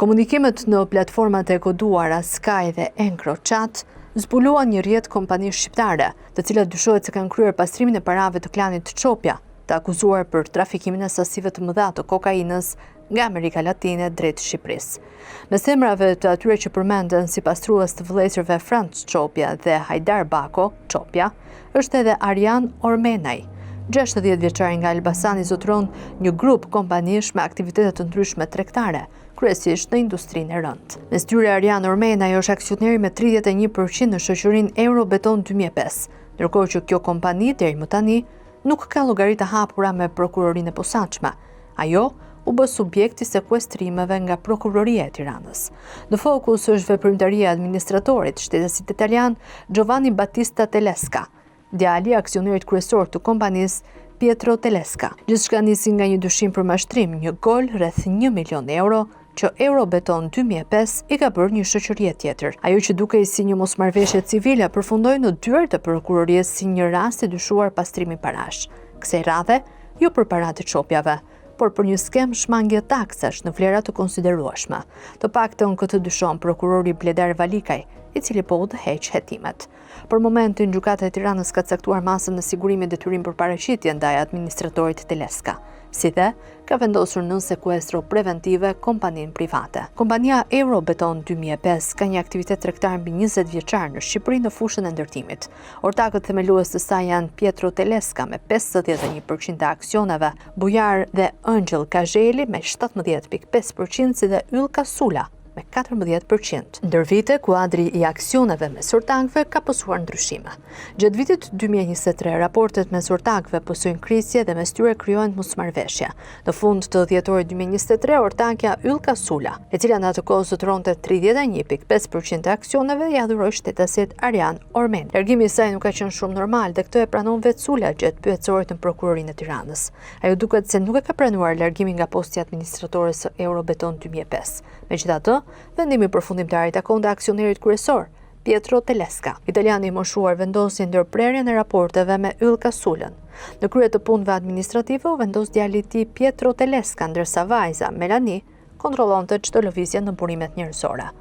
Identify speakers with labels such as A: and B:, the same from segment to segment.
A: Komunikimet në platformat e koduara Sky dhe EncroChat zbuluan një rrjet kompanish shqiptare, të cilat dyshohet se kanë kryer pastrimin e parave të klanit Çopja, të akuzuar për trafikimin e sasive të mëdha të kokainës nga Amerika Latine drejt Shqipërisë. Mes emrave të atyre që përmenden si pastrues të vëllezërve Franc Çopja dhe Hajdar Bako Çopja, është edhe Arjan Ormenaj, 60 vjeçari nga Elbasani, zotëron një grup kompanish me aktivitete të ndryshme tregtare, kryesisht në industrinë e rëndë. Mes tyre Arjan Ormenaj është aksioneri me 31% në shoqërinë Eurobeton 2005, ndërkohë që kjo kompani deri më tani nuk ka llogaritë hapura me prokurorinë e posaçme. Ajo u bë subjekt i sekuestrimeve nga Prokuroria e Tiranës. Në fokus është veprimtaria e administratorit shtetesit italian Giovanni Battista Telesca, djali i aksionerit kryesor të kompanisë Pietro Telesca. Gjithçka nisi nga një dyshim për mashtrim, një gol rreth 1 milion euro që Eurobeton 2005 i ka bërë një shoqërie tjetër. Ajo që dukej si një mosmarrveshje civile përfundoi në dyert e prokurorisë si një rast i dyshuar pastrimi parash. Kësaj radhe, jo për paratë të Çopjave, por për një skem shmangje taksash në vlera të konsiderueshme. Të paktën këtë dyshon prokurori Bledar Valikaj, i cili po udhëheq hetimet. Për momentin, gjykata e Tiranës ka caktuar masën në sigurimi detyrim për paraqitje ndaj administratorit Telesca, si dhe ka vendosur nën sekuestro preventive kompaninë private. Kompania Eurobeton 2005 ka një aktivitet tregtar mbi 20 vjeçar në Shqipëri në fushën e ndërtimit. Ortakët themelues të saj janë Pietro Telesca me 51% të aksioneve, Bujar dhe Angel Kazheli me 17.5% si dhe Yll Kasula me 14%. Ndër vite, kuadri i aksioneve mes ortakëve ka pësuar ndryshime. Gjatë vitit 2023, raportet mes ortakëve pësojnë krisje dhe mes tyre krijohen mosmarrveshje. Në fund të dhjetorit 2023, ortakja Yll Kasula, e cila në atë kohë zotëronte 31.5% e aksioneve, ja dhuroi shtetasit Arjan Ormenaj. Largimi i saj nuk ka qenë shumë normal dhe këtë e pranon vetë Sula gjatë pyetësorit në prokurorinë e Tiranës. Ajo duket se nuk e ka pranuar largimin nga posti administratore së Eurobeton 2005. Megjithatë, vendimi përfundimtar i takon aksionerit kryesor, Pietro Telesca. Italiani i moshuar vendosi ndërprerjen e raporteve me Yll Kasulën. Në krye të punëve administrative u vendos djalit i tij Pietro Telesca, ndërsa vajza Melanie kontrollonte çdo lëvizje në burimet njerëzore.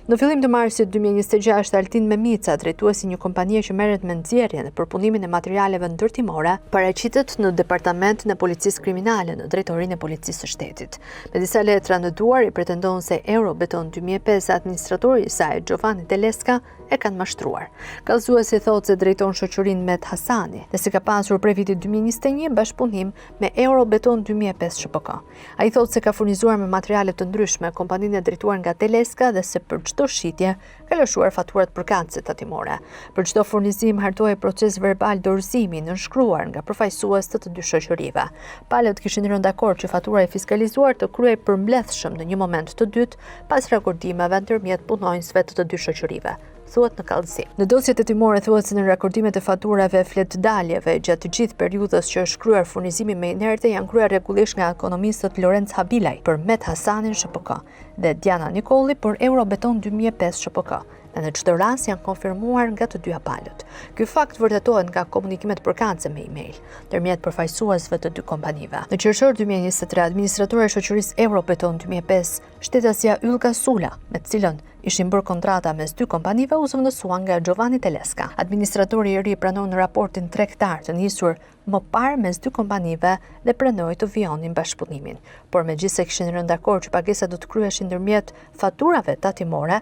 A: Në fillim të marsit 2026, Altin Memica, drejtuesi një kompanie që merret me nxjerrjen dhe përpunimin e materialeve ndërtimore, paraqitet në Departamentin e Policisë Kriminale në Drejtorinë e Policisë së Shtetit. Me disa letra në duar i pretendon se Eurobeton 2005 administratori i saj Giovanni Telesca e kanë mashtruar. Kallëzuesi thotë se drejton shoqërinë Met Hasani dhe se ka pasur prej vitit 2021 bashkëpunim me Eurobeton 2005 SHPK. Ai thotë se ka furnizuar me materiale të ndryshme kompaninë e drejtuar nga Telesca dhe se për çdo shitje ka lëshuar faturat përkatëse tatimore. Për çdo furnizim hartoi proces verbal dorëzimi nënshkruar nga përfaqësues të dy shoqërive. Palët kishin rënë dakord që fatura e fiskalizuar të kryej përmbledhshëm në një moment të dytë pas rakordimeve ndërmjet punonjësve të dy shoqërive, thuhet në kallëzi. Në dosjet hetimore thuhet se në rakordimet e faturave flet daljeve gjatë të gjithë periudhës që është kryer furnizimi me inerte janë kryer rregullisht nga ekonomistët Lorenz Habilaj për Met Hasanin SHPK dhe Diana Nikolli për Eurobeton 2005 SHPK. Dhe në çdo rast janë konfirmuar nga të dyja palët. Ky fakt vërtetohet nga komunikimet përkatëse me email ndërmjet përfaqësuesve të dy kompanive. Në qershor 2023, administratori i shoqërisë Eurobeton 2005, shtetësia Yll Kasula, me të cilën ishin bërë kontrata mes dy kompanive, u zëvendësua nga Giovanni Telesca. Administratori i ri pranon në raportin tregtar të nisur më parë mes dy kompanive dhe pranoi të vijonin bashkëpunimin. Por megjithëse kishin rënë dakord që pagesat do të kryheshin ndërmjet faturave tatimore,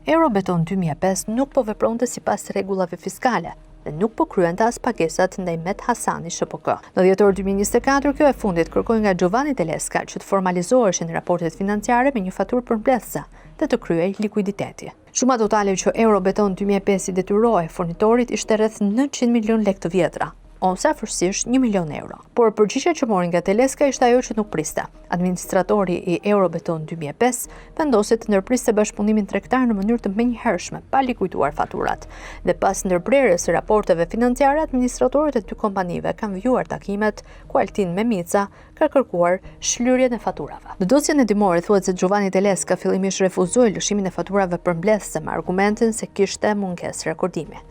A: Eurobeton 2005 nuk po vepronte sipas rregullave fiskale dhe nuk po kryente as pagesat ndaj Met Hasani SHPK. Në dhjetor 2024, kjo e fundit kërkoi nga Giovanni Telesca që të formalizoheshin raportet financiare me një faturë përmbledhëse dhe të kryej likuiditeti. Shuma totale që Eurobeton 2005 i detyroi furnitorit ishte rreth 900 milion lekë të vjetra, ose afërsisht 1 milion euro. Por përgjigjja që mori nga Telesca ishte ajo që nuk priste. Administratori i Eurobeton 2005 vendosi të ndërpriste bashkëpunimin tregtar në mënyrë të menjëhershme, pa likuiduar faturat. Dhe pas ndërprerjes së raporteve financiare, administratorët e dy kompanive kanë vjuar takimet ku Altin Memica ka kërkuar shlyrjen e faturave. Në dosjen hetimore thuhet se Giovanni Telesca fillimisht refuzoi lëshimin e faturave përmbledhëse me argumentin se kishte mungesë rekordimi.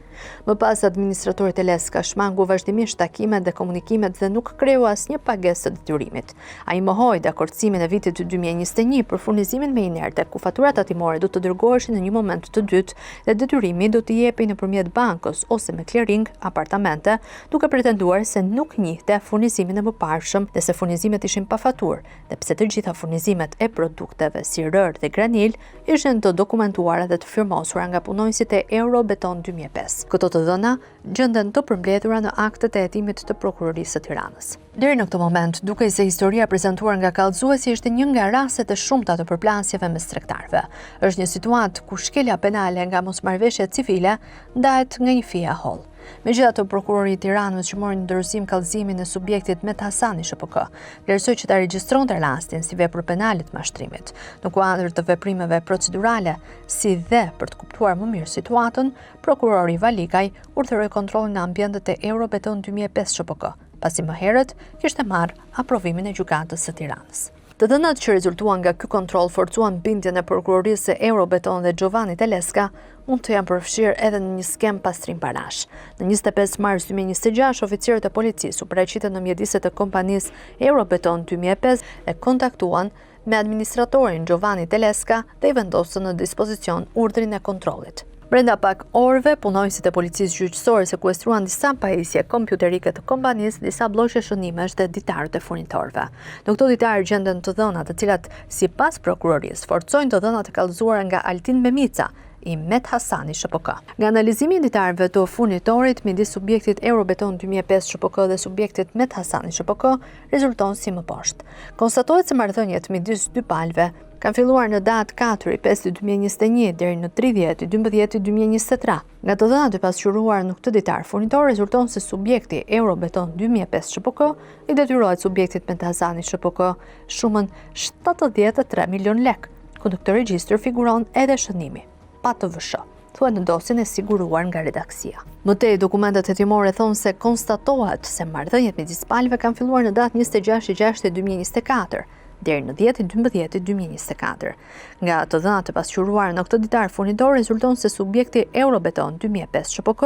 A: Më pas administratori Teleska shmangu vazhdimisht takimet dhe komunikimet dhe nuk kreu asnjë pagesë të detyrimit. Ai mohoi dakordsimin e vitit 2021 për furnizimin me inerte, ku faturat tatimore do të dërgoheshin në një moment të dytë dhe detyrimi do të jepej nëpërmjet bankës ose me clearing apartamente, duke pretenduar se nuk njihte furnizimin e mëparshëm dhe se furnizimet ishin pa faturë, dhe pse të gjitha furnizimet e produkteve si rër dhe granil ishin të dokumentuara dhe të firmosura nga punonësit e Eurobeton 2005. Këto të dhëna gjenden të përmbledhura në aktet e hetimit të prokurorisë së Tiranës. Deri në këtë moment, dukej se historia prezentuar nga kallëzuesi ishte një nga rastet e shumta të përplasjeve mes tregtarëve. Është një situatë ku shkelja penale nga mosmarrëveshjet civile ndahet nga një fije holl. Megjithatë, prokurori i Tiranës që mori në dorëzim kallëzimin e subjektit Met Hasani SHPK, vlerësoi që ta regjistronte rastin si vepër penale të mashtrimit, në kuadër të veprimeve procedurale, si dhe për të kuptuar më mirë situatën, prokurori Valikaj urdhëroi kontrollin në ambientet e Eurobeton 2005 SHPK, pasi më herët kishte marrë aprovimin e gjykatës së Tiranës. Të dhënat që rezultuan nga ky kontroll forcuan bindjen e prokurorisë së Eurobeton dhe Giovanni Teleska mund të janë përfshirë edhe në një skem pastrim parash. Në 25 mars 2026, oficierët e policisë u paraqitën në mjediset e kompanisë Eurobeton 2005 dhe kontaktuan me administratorin Giovanni Teleska dhe i vendosën në dispozicion urdhrin e kontrollit. Brenda pak orëve, punonësit e policisë gjyqësore sekuestruan disa pajisje kompjuterike të kompanisë, disa bloqe shënimesh dhe ditarët e furnitorëve. Në këto ditarë gjenden të dhëna të cilat sipas prokurorisë forcojnë të dhënat e kallëzuara nga Altin Memica i Met Hasani SHPK. Nga analizimi i ditarëve të furnitorit midis subjektit Eurobeton 2005 SHPK dhe subjektit Met Hasani SHPK rezulton si më poshtë. Konstatohet se marrëdhëniet midis dy palëve kanë filluar në datë 4/5/2021 deri në 30/12/2023. Nga të dhënat e pasqyruara në këtë ditar furnitor rezulton se subjekti Eurobeton 2005 SHPK i detyrohet subjektit Met Hasani SHPK shumën 73 milion lek, ku në këtë regjistër figuron edhe shënimi pa të vëshë, thuhet në dosjen e siguruar nga redaksia. Më tej, dokumentet hetimore thonë se konstatohet se marrëdhëniet midis palëve kanë filluar në datë 26/6/2024 deri në 10/12/2024. Nga të dhënat e pasqyruara në këtë ditar furnitor rezulton se subjekti Eurobeton 2005 SHPK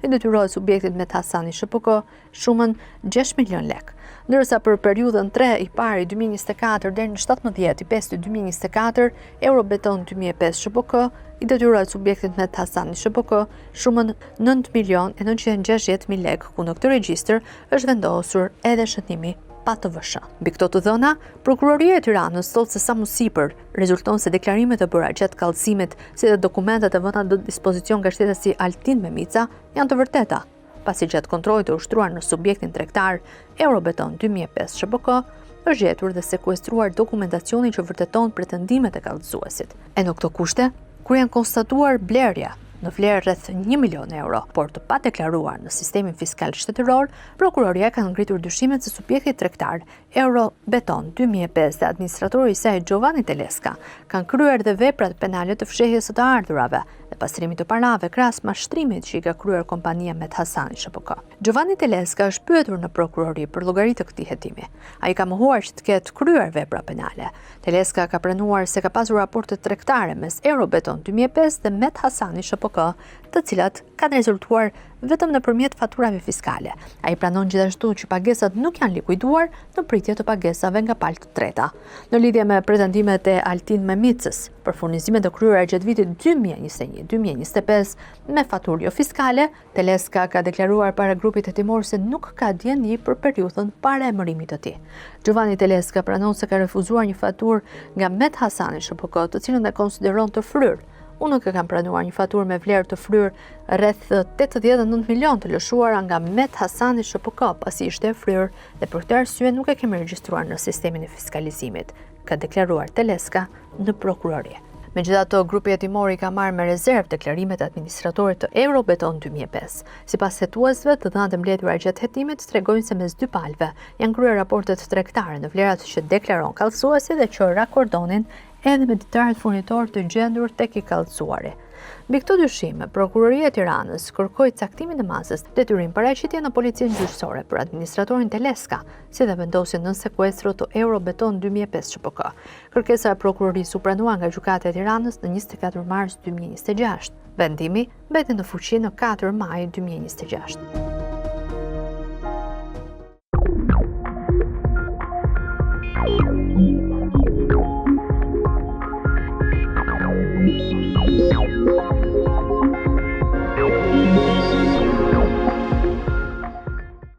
A: i detyrohet subjektit Met Hasani SHPK shumën 6 milion lek, ndërsa për periudhën 3 i parë i 2024 deri në 17/5/2024, Eurobeton 2005 SHPK i detyrohet subjektit Met Hasani SHPK shumën 9.960.000 lek, ku në këtë regjistër është vendosur edhe shënimi pa të vëshë. Mbi këto të dhëna, Prokuroria e Tiranës thotë se sa më sipër rezulton se deklarimet e bëra gjatë kallëzimit, si dhe dokumentet e vëna në dispozicion nga shtetësi Altin Memica janë të vërteta, pasi gjatë kontrollit të ushtruar në subjektin tregtar Eurobeton 2005 SHPK është gjetur dhe sekuestruar dokumentacioni që vërteton pretendimet e kallëzuesit. E në këto kushte, kur janë konstatuar blerja në vlerë rreth 1 milion euro, por të padeklaruar në sistemin fiskal shtetëror, prokuroria ka ngritur dyshimet se subjekti tregtar Eurobeton 2005 dhe administratori i saj Giovanni Teleska kanë kryer dhe veprat penale të fshehjes së të ardhurave dhe pastrimit të parave krahas mashtrimit që i ka kryer kompania Met Hasani SHPK. Giovanni Teleska është pyetur në prokurori për llogaritë të këtij hetimi. Ai ka mohuar që të ketë kryer vepra penale. Teleska ka pranuar se ka pasur raporte tregtare mes Eurobeton 2005 dhe Met Hasani SHPK, të cilat kanë rezultuar vetëm nëpërmjet faturave fiskale. Ai pranon gjithashtu që pagesat nuk janë likuiduar në pritje të pagesave nga palë të treta. Në lidhje me pretendimet e Altin Memicës për furnizimet e kryera gjatë vitit 2021-2025 me faturë jo fiskale, Teleska ka deklaruar para grupit hetimor se nuk ka dieni për periudhën para emërimit të tij. Giovanni Teleska pranon se ka refuzuar një faturë nga Met Hasani SHPK, të cilën e konsideron të fryrë. Unë nuk e kam pranuar një faturë me vlerë të fryrë rreth 89 milion të lëshuara nga Met Hasani SHPK, pasi ishte e fryrë dhe për këtë arsye nuk e kemi regjistruar në sistemin e fiskalizimit, ka deklaruar Teleska në prokurori. Megjithatë, grupi hetimor i ka marrë me rezervë deklarimet e administratorit të Eurobeton 2005. Sipas hetuesve, të dhënat e mbledhura gjatë hetimit tregojnë se mes dy palëve janë kryer raportet tregtare në vlerat që deklaron kallëzuesi dhe që rakordonin edhe me ditarët furnitor të gjendur tek i kallëzuari. Mbi këto dyshime, Prokuroria e Tiranës kërkoi caktimin e masës, detyrim paraqitje në policinë gjyqësore për administratorin Teleska, si dhe vendosjen nën sekuestro të Eurobeton 2005 SHPK. Kërkesa e prokurorisë u pranua nga gjykata e Tiranës në 24 mars 2026. Vendimi mbeti në fuqi në 4 maj 2026.